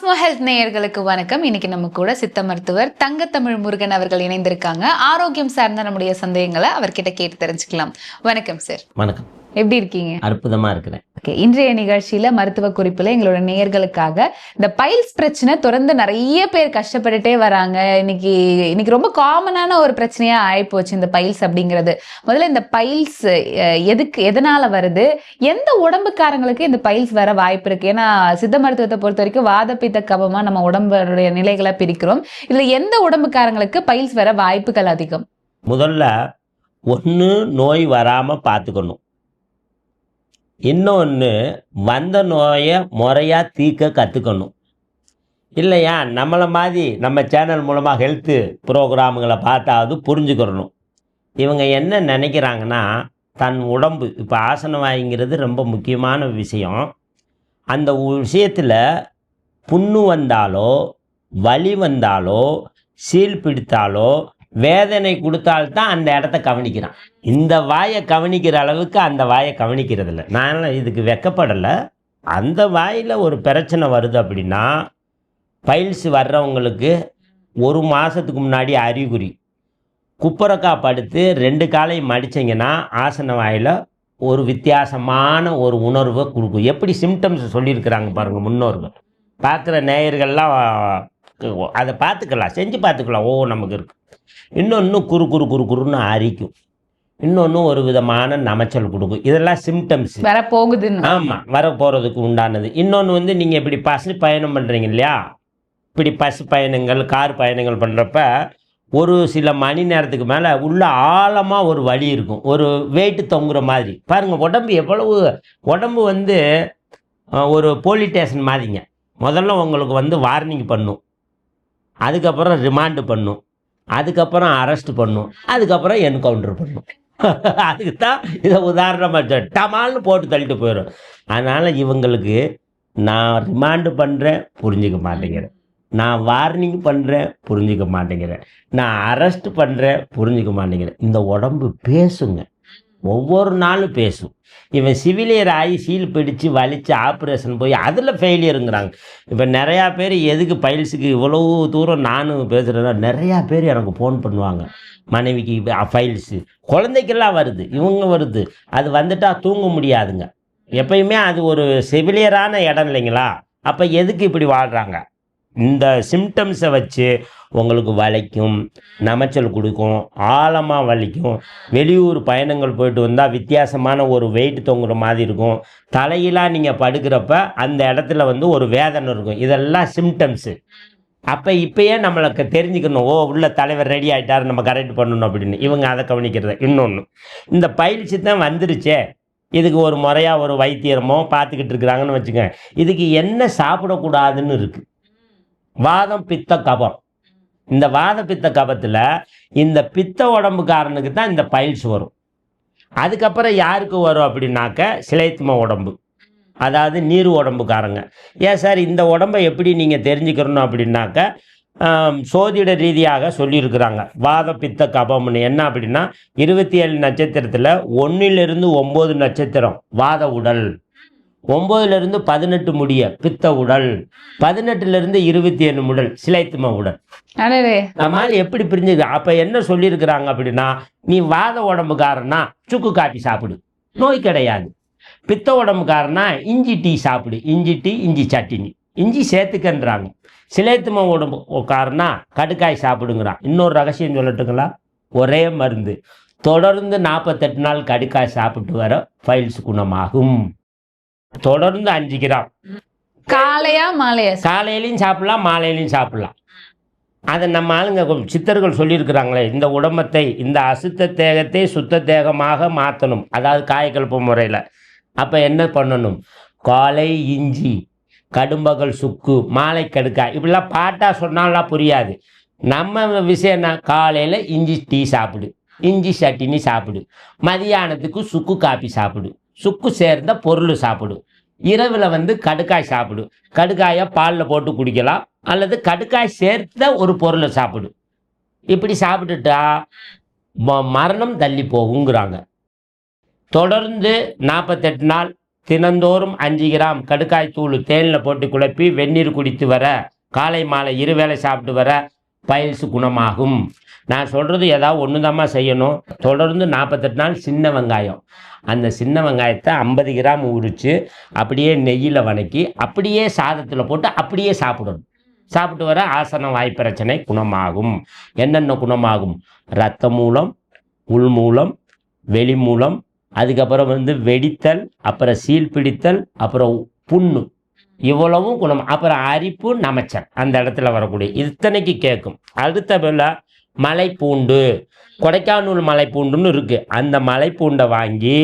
Cosmo health நேயர்களுக்கு வணக்கம். இன்னைக்கு நம்ம கூட சித்த மருத்துவர் தங்கத்தமிழ் முருகன் அவர்கள் இணைந்திருக்காங்க. ஆரோக்கியம் சார்ந்த நம்முடைய சந்தேகங்களை அவர்கிட்ட கேட்டு தெரிஞ்சுக்கலாம். வணக்கம் சார். வணக்கம். எப்படி இருக்கீங்க? அற்புதமா இருக்கிறேன். இன்றைய நிகழ்ச்சியில மருத்துவ குறிப்புல எங்களோட நேயர்களுக்காக இந்த பைல்ஸ் பிரச்சனை தொடர்ந்து நிறைய பேர் கஷ்டப்பட்டுட்டே வராங்க. இன்னைக்கு ரொம்ப காமனான ஒரு பிரச்சனையா ஆயிப்போச்சு இந்த பைல்ஸ் அப்படிங்கிறது. முதல்ல இந்த பைல்ஸ் எதனால வருது, எந்த உடம்புக்காரங்களுக்கு இந்த பைல்ஸ் வர வாய்ப்பு இருக்கு? ஏன்னா சித்த மருத்துவத்தை பொறுத்த வரைக்கும் வாதப்பித்த கபமா நம்ம உடம்புடைய நிலைகளை பிரிக்கிறோம். இதுல எந்த உடம்புக்காரங்களுக்கு பைல்ஸ் வர வாய்ப்புகள் அதிகம்? முதல்ல ஒன்று நோய் வராமல் பார்த்துக்கணும். இன்னொன்று வந்த நோயை முறையாக தீர்க்க கற்றுக்கணும். இல்லையா நம்மளை மாதிரி நம்ம சேனல் மூலமாக ஹெல்த்து ப்ரோக்ராமுகளை பார்த்தாவது புரிஞ்சுக்கிறணும். இவங்க என்ன நினைக்கிறாங்கன்னா, தன் உடம்பு இப்போ ஆசனவாய்ங்கிறது ரொம்ப முக்கியமான விஷயம். அந்த விஷயத்தில் புண்ணு வந்தாலோ வலி வந்தாலோ சீல் பிடித்தாலோ வேதனை கொடுத்தால்தான் அந்த இடத்த கவனிக்கிறான். இந்த வாயை கவனிக்கிற அளவுக்கு அந்த வாயை கவனிக்கிறதில்ல. நான் இதுக்கு வெக்கப்படலை. அந்த வாயில் ஒரு பிரச்சனை வருது அப்படின்னா, பைல்ஸ் வர்றவங்களுக்கு ஒரு மாதத்துக்கு முன்னாடி அறிகுறி, குப்பரக்கா படுத்து 2 காலையும் மடிச்சிங்கன்னா ஆசன வாயில் ஒரு வித்தியாசமான ஒரு உணர்வை கொடுக்கும். எப்படி சிம்டம்ஸ் சொல்லியிருக்கிறாங்க பாருங்கள் முன்னோர்கள். பார்க்குற நேயர்கள்லாம் அதை பார்த்துக்கலாம், செஞ்சு பார்த்துக்கலாம். நமக்கு இருக்குது. இன்னொன்று குறு குறு குறு குறுன்னு அரிக்கும். இன்னொன்று ஒரு விதமான நமைச்சல் கொடுக்கும். இதெல்லாம் சிம்டம்ஸ் வரப்போகுது. ஆமாம், வரப்போகிறதுக்கு உண்டானது. இன்னொன்று நீங்கள் இப்படி பஸ் பயணம் பண்ணுறீங்க இல்லையா, இப்படி பஸ் பயணங்கள் கார் பயணங்கள் பண்ணுறப்ப ஒரு சில மணி நேரத்துக்கு மேலே உள்ள ஆழமாக ஒரு வலி இருக்கும், ஒரு வெயிட்டு தொங்குற மாதிரி. பாருங்கள் உடம்பு எவ்வளவு, உடம்பு ஒரு போலீஸ் ஸ்டேஷன் மாதிரிங்க. முதல்ல உங்களுக்கு வார்னிங் பண்ணும், அதுக்கப்புறம் ரிமாண்டு பண்ணும், அதுக்கப்புறம் அரெஸ்ட் பண்ணும், அதுக்கப்புறம் என்கவுண்டர் பண்ணும். அதுக்கு தான் இதை உதாரணமாக டமால்னு போட்டு தள்ளிட்டு போயிடும். அதனால் இவங்களுக்கு நான் ரிமாண்டு பண்ணுறேன் புரிஞ்சிக்க மாட்டேங்கிறேன், நான் வார்னிங் பண்ணுறேன் புரிஞ்சிக்க மாட்டேங்கிறேன், நான் அரெஸ்ட் பண்ணுறேன் புரிஞ்சிக்க மாட்டேங்கிறேன். இந்த உடம்பு பேசுங்க, ஒவ்வொரு நாளும் பேசும். இவன் சிவிலியர் ஆகி சீல் பிடிச்சு வலித்து ஆப்ரேஷன் போய் அதில் ஃபெயிலியருங்கிறாங்க. இப்போ நிறையா பேர் எதுக்கு பைல்ஸுக்கு இவ்வளோ தூரம் நானும் பேசுகிறேன்னா, நிறையா பேர் எனக்கு ஃபோன் பண்ணுவாங்க. மனைவிக்கு பைல்ஸு, குழந்தைக்கெல்லாம் வருது, இவங்க வருது. அது வந்துட்டால் தூங்க முடியாதுங்க. எப்பயுமே அது ஒரு சிவிலியரான இடம் இல்லைங்களா, அப்போ எதுக்கு இப்படி வாழ்கிறாங்க? இந்த சிம்டம்ஸை வச்சு உங்களுக்கு வலிக்கும், நமைச்சல் கொடுக்கும், ஆழமாக வலிக்கும். வெளியூர் பயணங்கள் போயிட்டு வந்தால் வித்தியாசமான ஒரு வெயிட் தொங்குற மாதிரி இருக்கும். தலையிலாம் நீங்கள் படுக்கிறப்ப அந்த இடத்துல ஒரு வேதனை இருக்கும். இதெல்லாம் சிம்டம்ஸு. அப்போ இப்போயே நம்மளுக்கு தெரிஞ்சுக்கணும், உள்ள தலைவர் ரெடி ஆகிட்டார், நம்ம கரெக்ட் பண்ணணும் அப்படின்னு. இவங்க அதை கவனிக்கிறது. இன்னொன்று, இந்த பயிற்சி தான் வந்துருச்சே, இதுக்கு ஒரு முறையாக ஒரு வைத்தியரமோ பார்த்துக்கிட்டு இருக்கிறாங்கன்னு வச்சுக்கோங்க. இதுக்கு என்ன சாப்பிடக்கூடாதுன்னு இருக்குது. வாதம் பித்த கபம். இந்த வாத பித்த கபத்தில் இந்த பித்த உடம்புக்காரனுக்கு தான் இந்த பைல்ஸ் வரும். அதுக்கப்புறம் யாருக்கு வரும் அப்படின்னாக்க சிலைத்தும உடம்பு, அதாவது நீர் உடம்புக்காரங்க. ஏன் சார் இந்த உடம்பை எப்படி நீங்கள் தெரிஞ்சுக்கிறணும் அப்படின்னாக்க, சோதிட ரீதியாக சொல்லியிருக்கிறாங்க. வாத பித்த கபம்னு என்ன அப்படின்னா, 27 நட்சத்திரத்தில் 1லிருந்து 9 நட்சத்திரம் வாத உடல், 9லிருந்து 18 முடிய பித்த உடல், 18லிருந்து 27 உடல் சிலைத்தும உடல். நம்மளால எப்படி பிரிஞ்சுக்க? அப்போ என்ன சொல்லியிருக்கிறாங்க அப்படின்னா, நீ வாத உடம்புக்காரனா சுக்கு காப்பி சாப்பிடு, நோய் கிடையாது. பித்த உடம்புக்காரனா இஞ்சி டீ சாப்பிடு, இஞ்சி டீ இஞ்சி சட்டினி, இஞ்சி சேர்த்துக்கன்றாங்க. சிலைத்தும உடம்புக்காரனா கடுக்காய் சாப்பிடுங்கிறான். இன்னொரு ரகசியம் சொல்லட்டுங்களா, ஒரே மருந்து தொடர்ந்து 48 நாள் கடுக்காய் சாப்பிட்டு வர பைல்ஸ் குணமாகும். தொடர்ந்து 5 கிராம் காலையா மாலையா? காலையிலையும் சாப்பிடலாம், மாலையிலையும் சாப்பிடலாம். அதை நம்ம ஆளுங்க சித்தர்கள் சொல்லியிருக்கிறாங்களே, இந்த உடம்பத்தை, இந்த அசுத்த தேகத்தை சுத்த தேகமாக மாற்றணும், அதாவது காயக்கல்ப முறையில். அப்போ என்ன பண்ணணும்? காலை இஞ்சி, கடும்பகல் சுக்கு, மாலை கடுக்காய், இப்படிலாம் பாட்டாக சொன்னாலாம் புரியாது. நம்ம விஷயம்னா, காலையில் இஞ்சி டீ சாப்பிடு, இஞ்சி சட்டினி சாப்பிடு, மதியானத்துக்கு சுக்கு காப்பி சாப்பிடு, சுக்கு சேர்ந்த பொருள் சாப்பிடு, இரவில் கடுக்காய் சாப்பிடு, கடுக்காயை பாலில் போட்டு குடிக்கலாம், அல்லது கடுக்காய் சேர்த்த ஒரு பொருளை சாப்பிடு. இப்படி சாப்பிட்டுட்டா மரணம் தள்ளி போகுங்கிறாங்க. தொடர்ந்து 48 நாள் தினந்தோறும் 5 கிராம் கடுக்காய் தூள் தேனில் போட்டு குழப்பி வெந்நீர் குடித்து வர, காலை மாலை 2 வேளை சாப்பிட்டு வர பைல்ஸ் குணமாகும். நான் சொல்கிறது ஏதாவது ஒன்று தாம்மா செய்யணும். தொடர்ந்து 48 நாள் சின்ன வெங்காயம், அந்த சின்ன வெங்காயத்தை 50 கிராம் உரித்து அப்படியே நெய்யில் வதக்கி அப்படியே சாதத்தில் போட்டு அப்படியே சாப்பிடணும். சாப்பிட்டு வர ஆசன வாய் பிரச்சனை குணமாகும். என்னென்ன குணமாகும்? இரத்த மூலம், உள் மூலம், வெளி மூலம், அதுக்கப்புறம் வெடித்தல், அப்புறம் சீல் பிடித்தல், அப்புறம் புண்ணு, இவ்வளவும் குணம். அப்புறம் அரிப்பு, நமைச்சல் அந்த இடத்துல வரக்கூடிய இத்தனைக்கு கேட்கும். அடுத்த வேலை மலைப்பூண்டு, கொடைக்கானூர் மலைப்பூண்டுன்னு இருக்குது. அந்த மலைப்பூண்டை வாங்கி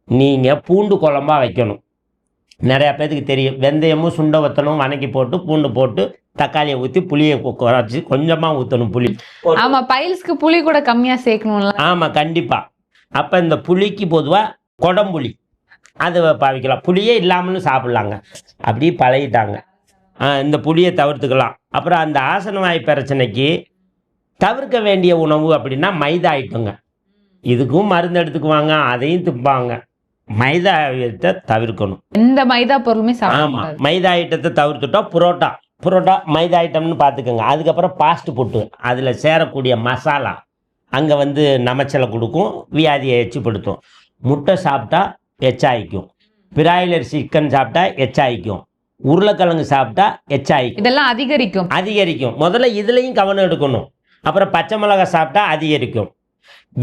நீங்கள் பூண்டு குழம்பா வைக்கணும். நிறையா பேருக்கு தெரியும். வெந்தயமும் சுண்ட வத்தலும் வணக்கி போட்டு பூண்டு போட்டு தக்காளியை ஊற்றி புளியை குறைச்சி கொஞ்சமாக ஊற்றணும். புளி. ஆமாம், பைல்ஸ்க்கு புளி கூட கம்மியாக சேர்க்கணும்ல. ஆமாம், கண்டிப்பாக. அப்போ இந்த புளிக்கு பொதுவாக கொடம்புளி அது பாவிக்கலாம். புளியே இல்லாமலும் சாப்பிட்லாங்க. அப்படியே பழகிட்டாங்க. இந்த புளியை தவிர்த்துக்கலாம். அப்புறம் அந்த ஆசனவாய் பிரச்சனைக்கு தவிர்க்க வேண்டிய உணவு அப்படின்னா மைதா ஐட்டங்க. இதுக்கும் மருந்து எடுத்துக்குவாங்க, அதையும் திப்பாங்க. மைதா ஐட்டத்தை தவிர்க்கணும். எந்த மைதா பொருளுமே ஆமாம், மைதா ஐட்டத்தை தவிர்த்துட்டோம். புரோட்டா மைதா ஐட்டம்னு பார்த்துக்கோங்க. அதுக்கப்புறம் ஃபாஸ்ட் ஃபுட்டு, அதில் சேரக்கூடிய மசாலா அங்கே நமைச்சலை கொடுக்கும், வியாதியை எச்சுப்படுத்தும். முட்டை சாப்பிட்டா எச்சாயிக்கும், பிராய்லர் சிக்கன் சாப்பிட்டா எச்சாயிக்கும், உருளைக்கிழங்கு சாப்பிட்டா எச்சாயிக்கும். இதெல்லாம் அதிகரிக்கும். முதல்ல இதுலேயும் கவனம் எடுக்கணும். அப்புறம் பச்சை மிளகாய் சாப்பிட்டா அதிகரிக்கும்.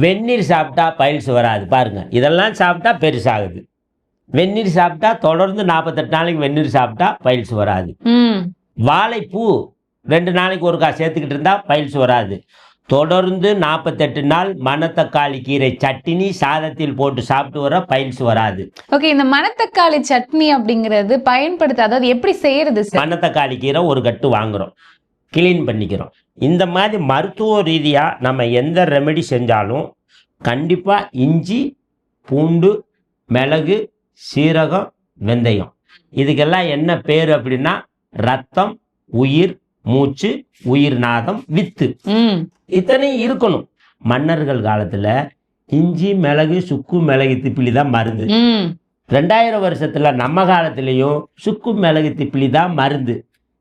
வெந்நீர் சாப்பிட்டா பைல்ஸ் வராது. பாருங்கள், இதெல்லாம் சாப்பிட்டா பெருசாகுது. வெந்நீர் சாப்பிட்டா தொடர்ந்து 48 நாளைக்கு வெந்நீர் சாப்பிட்டா பைல்ஸ் வராது. வாழைப்பூ 2 நாளைக்கு ஒருக்கா சேர்த்துக்கிட்டு இருந்தால் பைல்ஸ் வராது. தொடர்ந்து 48 நாள் மணத்தக்காளி கீரை சட்னி சாதத்தில் போட்டு சாப்பிட்டு வர பைல்ஸ் வராது. ஓகே, இந்த மணத்தக்காளி சட்னி அப்படிங்கிறது பயன்படுத்த, அதாவது எப்படி செய்யறது? மணத்தக்காளி கீரை ஒரு கட்டு வாங்குறோம், கிளீன் பண்ணிக்கிறோம். இந்த மாதிரி மருத்துவ ரீதியாக நம்ம எந்த ரெமெடி செஞ்சாலும் கண்டிப்பாக இஞ்சி, பூண்டு, மிளகு, சீரகம், வெந்தயம், இதுக்கெல்லாம் என்ன பேர் அப்படின்னா ரத்தம், உயிர், மூச்சு, உயிர் நாதம், வித்து, இத்தனையும் இருக்கணும். மன்னர்கள் காலத்தில் இஞ்சி, மிளகு, சுக்கு, மிளகு, திப்பிலி தான் மருந்து. 2000 வருஷத்தில் நம்ம காலத்திலையும் சுக்கு, மிளகு, திப்பிலி தான் மருந்து.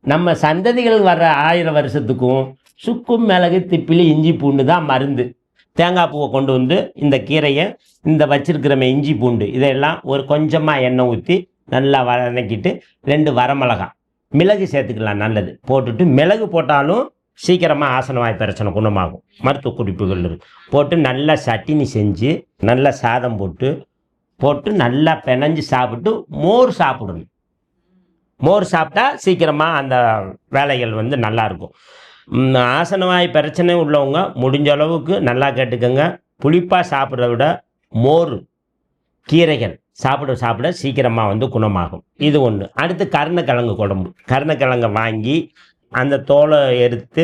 நம்ம சந்ததிகள் வர்ற 1000 வருஷத்துக்கும் சுக்கு, மிளகு, திப்பிலி, இஞ்சி, பூண்டு தான் மருந்து. தேங்காய் பூவை கொண்டு இந்த கீரையை, இந்த வச்சிருக்கிறமே இஞ்சி பூண்டு, இதெல்லாம் ஒரு கொஞ்சமாக எண்ணெய் ஊற்றி நல்லா வதக்கிட்டு 2 வரமிளகாய், மிளகு சேர்த்துக்கலாம், நல்லது போட்டுட்டு, மிளகு போட்டாலும் சீக்கிரமாக ஆசனவாய் பிரச்சனை குணமாகும். மருத்துவ குறிப்புகள் போட்டு நல்லா சட்டினி செஞ்சு நல்லா சாதம் போட்டு நல்லா பிணைஞ்சு சாப்பிட்டு மோர் சாப்பிடணும். மோர் சாப்பிட்டா சீக்கிரமாக அந்த வேலைகள் நல்லாயிருக்கும். ஆசனவாய் பிரச்சனை உள்ளவங்க முடிஞ்ச அளவுக்கு நல்லா கேட்டுக்கோங்க. புளிப்பாக சாப்பிட்றத விட மோர், கீரைகள் சாப்பிட சீக்கிரமாக குணமாகும். இது ஒன்று. அடுத்து கருணக்கிழங்கு குழம்பு. கருணக்கிழங்கை வாங்கி அந்த தோலை எடுத்து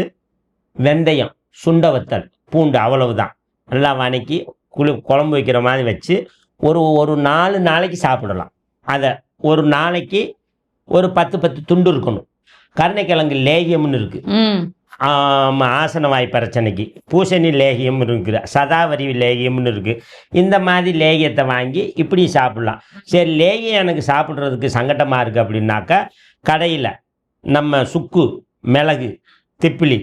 வெந்தயம், சுண்ட வத்தல், பூண்டு, அவ்வளவுதான் நல்லா வதக்கி குழம்பு வைக்கிற மாதிரி வச்சு ஒரு 4 நாளைக்கு சாப்பிடலாம். அதை ஒரு நாளைக்கு ஒரு 10 துண்டு இருக்கணும். கருணக்கிழங்கு லேகியம்னு இருக்குது. ஆசனவாய் பிரச்சனைக்கு பூசணி லேகியம் இருக்குது, சதாவரி லேகியம்னு இருக்குது. இந்த மாதிரி லேகியத்தை வாங்கி இப்படி சாப்பிட்லாம். சரி, லேகியம் எனக்கு சாப்பிட்றதுக்கு சங்கடமாக இருக்குது அப்படின்னாக்கா கடையில் நம்ம சுக்கு, மிளகு, திப்பிலி,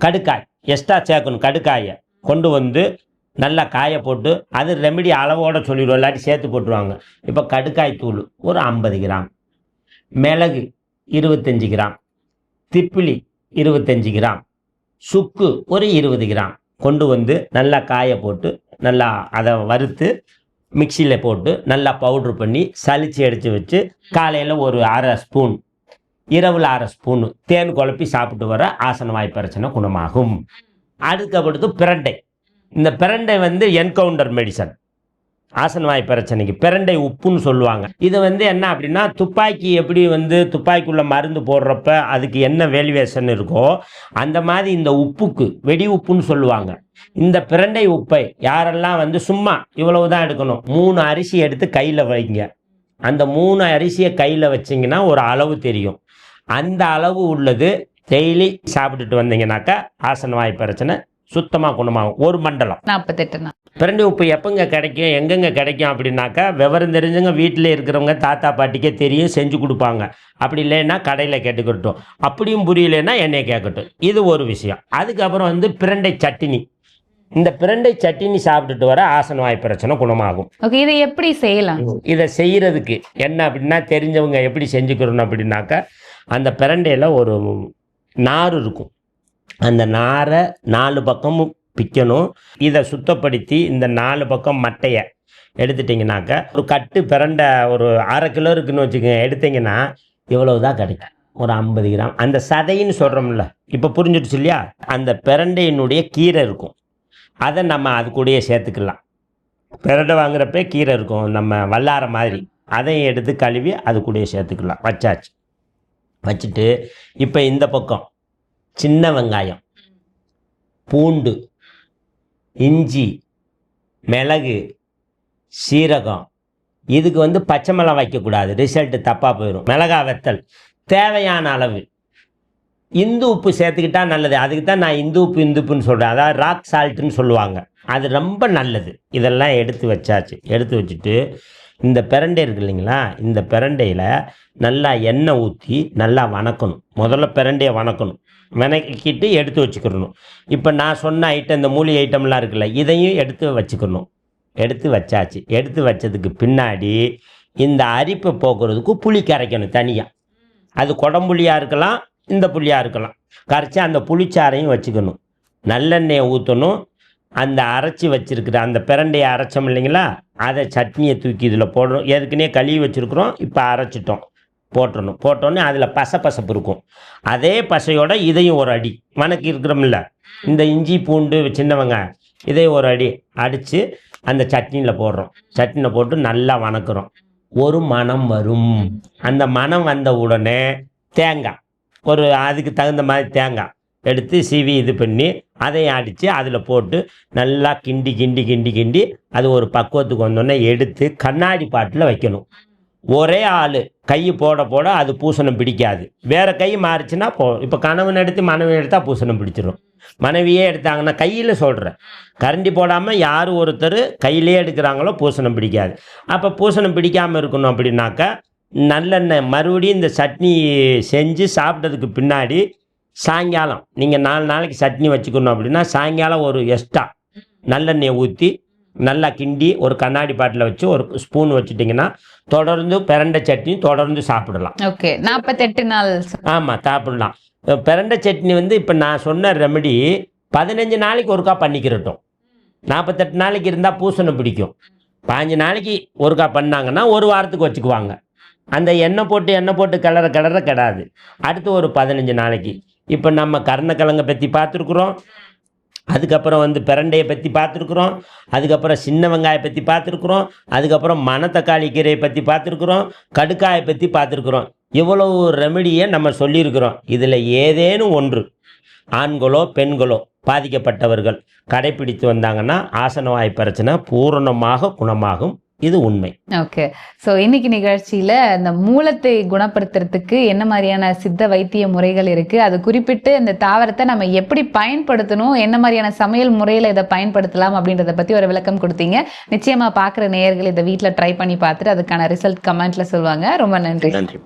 கடுக்காய் எக்ஸ்ட்ரா சேர்க்கணும். கடுக்காயை கொண்டு நல்லா காய போட்டு, அது ரெமெடி அளவோடு சொல்லிடுவோம், இல்லாட்டி சேர்த்து போட்டுருவாங்க. இப்போ கடுக்காய் தூள் ஒரு 50 கிராம், மிளகு 25 கிராம், திப்பிலி 25 கிராம், சுக்கு ஒரு 20 கிராம் கொண்டு நல்லா காய போட்டு நல்லா அதை வறுத்து மிக்சியில் போட்டு நல்லா பவுட்ரு பண்ணி சலிச்சு எடுத்து வச்சு காலையில் ஒரு 1/2 ஸ்பூன், இரவில் 1/2 ஸ்பூன் தேன் குழப்பி சாப்பிட்டு வர ஆசனவாய் பிரச்சனை குணமாகும். அதுக்கப்புறத்து பிரண்டை. இந்த பிரண்டை என்கவுண்டர் மெடிசன். ஆசனவாய் பிரச்சனைக்கு பிரண்டை உப்புன்னு சொல்லுவாங்க. இது என்ன அப்படின்னா, துப்பாக்கி எப்படி துப்பாக்கிக்குள்ளே மருந்து போடுறப்ப அதுக்கு என்ன வேல்யூவேஷன் இருக்கோ அந்த மாதிரி இந்த உப்புக்கு வெடி உப்புன்னு சொல்லுவாங்க. இந்த பிரண்டை உப்பை யாரெல்லாம் சும்மா இவ்வளவு தான் எடுக்கணும், 3 அரிசி எடுத்து கையில் வைங்க. அந்த 3 அரிசியை கையில் வச்சிங்கன்னா ஒரு அளவு தெரியும். அந்த அளவு உள்ளது டெய்லி சாப்பிட்டுட்டு வந்தீங்கன்னாக்கா ஆசனவாய் பிரச்சனை சுத்தமாக குணமாகும். ஒரு மண்டலம். 48 நாள். பிரண்டை உப்பு எப்போங்க கிடைக்கும், எங்கெங்கே கிடைக்கும் அப்படின்னாக்கா, விவரம் தெரிஞ்சவங்க வீட்டில் இருக்கிறவங்க தாத்தா பாட்டிக்கே தெரியும், செஞ்சு கொடுப்பாங்க. அப்படி இல்லைன்னா கடையில் கேட்டுக்கிட்டோம். அப்படியும் புரியலைன்னா என்னைய கேட்கட்டும். இது ஒரு விஷயம். அதுக்கப்புறம் வந்து பிரண்டை சட்டினி. இந்த பிரண்டை சட்டினி சாப்பிட்டுட்டு வர ஆசனவாய் பிரச்சனை குணமாகும். ஓகே, இதை எப்படி செய்யலாம்? இதை செய்கிறதுக்கு என்ன அப்படின்னா, தெரிஞ்சவங்க எப்படி செஞ்சுக்கிறோம் அப்படின்னாக்கா, அந்த பிரண்டையில் ஒரு நார் இருக்கும். அந்த நாரை 4 பக்கமும் பிக்கணும். இதை சுத்தப்படுத்தி இந்த 4 பக்கம் மட்டையை எடுத்துட்டிங்கனாக்கா, ஒரு கட்டு பிரண்டை ஒரு 1/2 கிலோ இருக்குன்னு வச்சுக்கோங்க, எடுத்தீங்கன்னா இவ்வளவு தான் கிடைக்கும். ஒரு 50 கிராம். அந்த சதைன்னு சொல்கிறோம்ல, இப்போ புரிஞ்சிடுச்சு இல்லையா? அந்த பிரண்டையினுடைய கீரை இருக்கும், அதை நம்ம அது கூடயே சேர்த்துக்கலாம். பிரண்டை வாங்குறப்ப கீரை இருக்கும், நம்ம வல்லார மாதிரி, அதையும் எடுத்து கழுவி அது கூடயே சேர்த்துக்கலாம். வச்சாச்சு. வச்சுட்டு இப்போ இந்த பக்கம் சின்ன வெங்காயம், பூண்டு, இஞ்சி, மிளகு, சீரகம். இதுக்கு வந்து பச்சை மிளகா வைக்கக்கூடாது, ரிசல்ட்டு தப்பாக போயிடும். மிளகா வெத்தல் தேவையான அளவு. இந்து உப்பு சேர்த்துக்கிட்டா நல்லது. அதுக்கு தான் நான் இந்து உப்புன்னு சொல்கிறேன். அதாவது ராக் சால்ட்டுன்னு சொல்லுவாங்க, அது ரொம்ப நல்லது. இதெல்லாம் எடுத்து வச்சாச்சு. எடுத்து வச்சுட்டு இந்த பிரண்டை இருக்கு இல்லைங்களா, இந்த பிரண்டையில் நல்லா எண்ணெய் ஊற்றி நல்லா வணக்கணும். முதல்ல பிரண்டையை வணக்கணும். வணக்கிட்டு எடுத்து வச்சுக்கிறணும். இப்போ நான் சொன்ன ஐட்டம், இந்த மூலிகை ஐட்டம்லாம் இருக்குல்ல, இதையும் எடுத்து வச்சுக்கணும். எடுத்து வச்சாச்சு. எடுத்து வச்சதுக்கு பின்னாடி இந்த அரிப்பை போக்குறதுக்கு புளி கரைக்கணும் தனியாக. அது குடம்புளியாக இருக்கலாம், இந்த புளியாக இருக்கலாம். கரைச்சி அந்த புளிச்சாரையும் வச்சுக்கணும். நல்லெண்ணெயை ஊற்றணும். அந்த அரைச்சி வச்சுருக்கிற அந்த பிரண்டையை அரைச்சோம் இல்லைங்களா, அதை சட்னியை தூக்கி இதில் போடணும். ஏற்கனவே கழுவி வச்சுருக்குறோம், இப்போ அரைச்சிட்டோம், போட்டுடணும். போட்டோன்னே அதில் பசப்பசப்பு இருக்கும். அதே பசையோட இதையும் ஒரு அடி வணக்கி இருக்கிறோம்ல, இந்த இஞ்சி பூண்டு சின்ன வெங்காயம் இதையும் ஒரு அடி அடித்து அந்த சட்னியில் போடுறோம். சட்னியில் போட்டு நல்லா வணக்குறோம். ஒரு மணம் வரும். அந்த மணம் வந்த உடனே தேங்காய், ஒரு அதுக்கு தகுந்த மாதிரி தேங்காய் எடுத்து சீவி இது பண்ணி அதையும் அடித்து அதில் போட்டு நல்லா கிண்டி கிண்டி கிண்டி கிண்டி அது ஒரு பக்குவத்துக்கு வந்தோடனே எடுத்து கண்ணாடி பாட்டில் வைக்கணும். ஒரே ஆள் கை போட போட அது பூசணம் பிடிக்காது. வேறு கை மாறிச்சுன்னா இப்போ கணவன் எடுத்து மனைவி எடுத்தால் பூசணம் பிடிச்சிடும். மனைவியே எடுத்தாங்கன்னா, கையில் சொல்கிறேன், கரண்டி போடாமல் யார் ஒருத்தர் கையிலே எடுக்கிறாங்களோ பூசணம் பிடிக்காது. அப்போ பூசணம் பிடிக்காமல் இருக்கணும் அப்படின்னாக்கா, நல்லெண்ணெய் மறுபடியும் இந்த சட்னி செஞ்சு சாப்பிட்டதுக்கு பின்னாடி சாயங்காலம் நீங்கள் 4 நாளைக்கு சட்னி வச்சுக்கணும் அப்படின்னா, சாயங்காலம் ஒரு எக்ஸ்ட்ரா நல்லெண்ணெயை ஊற்றி நல்லா கிண்டி ஒரு கண்ணாடி பாட்டில் வச்சு ஒரு ஸ்பூன் வச்சுட்டிங்கன்னா தொடர்ந்து பிரண்டை சட்னி தொடர்ந்து சாப்பிடலாம். ஓகே, 48 நாள். ஆமாம், சாப்பிடலாம். பிரண்டை சட்னி வந்து இப்போ நான் சொன்ன ரெமெடி 15 நாளைக்கு ஒருக்கா பண்ணிக்கிறட்டும். 48 நாளைக்கு இருந்தால் பூசணம் பிடிக்கும். 15 நாளைக்கு ஒருக்கா பண்ணாங்கன்னா ஒரு வாரத்துக்கு வச்சுக்குவாங்க. அந்த எண்ணெய் போட்டு கிளற கிடாது. அடுத்து ஒரு 15 நாளைக்கு. இப்போ நம்ம கருணக்கிழங்கை பற்றி பார்த்துருக்குறோம், அதுக்கப்புறம் வந்து பிரண்டையை பற்றி பார்த்துருக்குறோம், அதுக்கப்புறம் சின்ன வெங்காயை பற்றி பார்த்துருக்குறோம், அதுக்கப்புறம் மணத்தக்காளி கீரையை பற்றி பார்த்துருக்குறோம், கடுக்காயை பற்றி பார்த்துருக்குறோம். இவ்வளவு ரெமெடியை நம்ம சொல்லியிருக்கிறோம். இதில் ஏதேனும் ஒன்று ஆண்களோ பெண்களோ பாதிக்கப்பட்டவர்கள் கடைப்பிடித்து வந்தாங்கன்னா ஆசனவாய் பிரச்சனை பூரணமாக குணமாகும். இது உண்மை. ஓகே, ஸோ இன்னைக்கு நிகழ்ச்சியில் இந்த மூலத்தை குணப்படுத்துறதுக்கு என்ன மாதிரியான சித்த வைத்திய முறைகள் இருக்குது, அது குறிப்பிட்டு இந்த தாவரத்தை நம்ம எப்படி பயன்படுத்தணும், என்ன மாதிரியான சமையல் முறையில் இதை பயன்படுத்தலாம் அப்படின்றத பற்றி ஒரு விளக்கம் கொடுத்தீங்க. நிச்சயமாக பார்க்குற நேயர்கள் இதை வீட்டில் ட்ரை பண்ணி பார்த்துட்டு அதுக்கான ரிசல்ட் கமெண்ட்டில் சொல்லுவாங்க. ரொம்ப நன்றி. நன்றி.